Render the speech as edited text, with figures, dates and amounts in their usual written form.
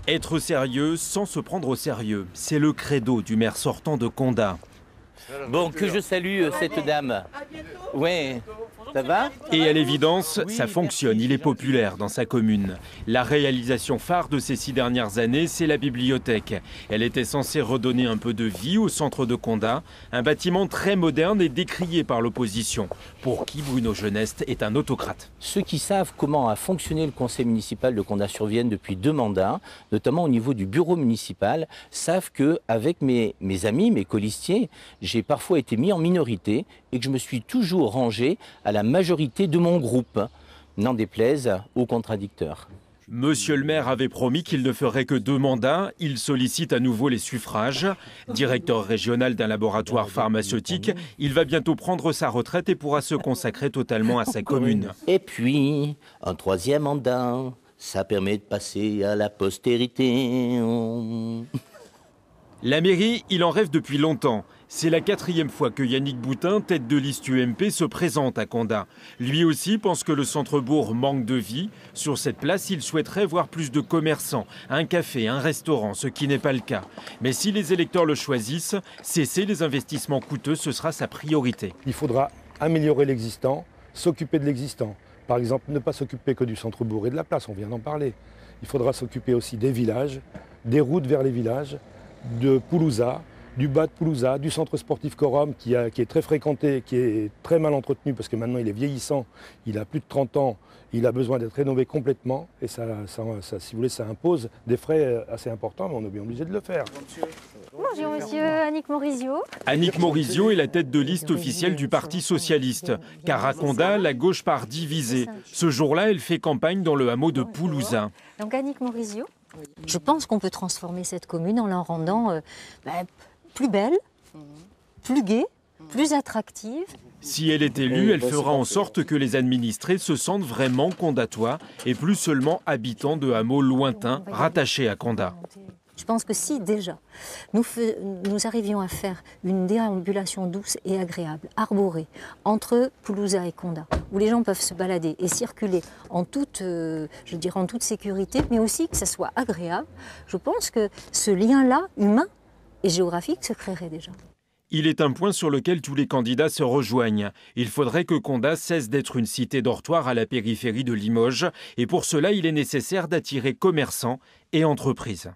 Être sérieux sans se prendre au sérieux, c'est le credo du maire sortant de Condat. Bon, que je salue cette dame. Ouais, ça va? Et à l'évidence, ça fonctionne, il est populaire dans sa commune. La réalisation phare de ces 6 dernières années, c'est la bibliothèque. Elle était censée redonner un peu de vie au centre de Condat, un bâtiment très moderne et décrié par l'opposition, pour qui Bruno Geneste est un autocrate. Ceux qui savent comment a fonctionné le conseil municipal de Condat-sur-Vienne depuis 2 mandats, notamment au niveau du bureau municipal, savent qu'avec mes amis, mes colistiers, j'ai parfois été mis en minorité et que je me suis toujours rangé à la majorité de mon groupe, n'en déplaise aux contradicteurs. Monsieur le maire avait promis qu'il ne ferait que 2 mandats. Il sollicite à nouveau les suffrages. Directeur régional d'un laboratoire pharmaceutique, il va bientôt prendre sa retraite et pourra se consacrer totalement à sa commune. Et puis, un 3e mandat, ça permet de passer à la postérité. La mairie, il en rêve depuis longtemps. C'est la 4e fois que Yannick Boutin, tête de liste UMP, se présente à Condat. Lui aussi pense que le centre-bourg manque de vie. Sur cette place, il souhaiterait voir plus de commerçants, un café, un restaurant, ce qui n'est pas le cas. Mais si les électeurs le choisissent, cesser les investissements coûteux, ce sera sa priorité. Il faudra améliorer l'existant, s'occuper de l'existant. Par exemple, ne pas s'occuper que du centre-bourg et de la place, on vient d'en parler. Il faudra s'occuper aussi des villages, des routes vers les villages, de Poulouza, du bas de Poulouza, du centre sportif Corum qui est très fréquenté, qui est très mal entretenu parce que maintenant il est vieillissant, il a plus de 30 ans, il a besoin d'être rénové complètement et ça, si vous voulez, ça impose des frais assez importants, mais on est bien obligé de le faire. Bonjour monsieur, Annick Morizio. Annick Morizio est la tête de liste officielle du Parti socialiste, car à Condat, la gauche part divisée. Ce jour-là, elle fait campagne dans le hameau de Poulouza. Donc Annick Morizio, je pense qu'on peut transformer cette commune en la rendant plus belle, plus gaie, plus attractive. Si elle est élue, elle fera en sorte que les administrés se sentent vraiment condatois et plus seulement habitants de hameaux lointains rattachés à Condat. Je pense que si déjà nous arrivions à faire une déambulation douce et agréable, arborée, entre Poulouza et Condat, où les gens peuvent se balader et circuler en toute sécurité, mais aussi que ça soit agréable, je pense que ce lien-là, humain et géographique, se créerait déjà. Il est un point sur lequel tous les candidats se rejoignent. Il faudrait que Condat cesse d'être une cité dortoir à la périphérie de Limoges. Et pour cela, il est nécessaire d'attirer commerçants et entreprises.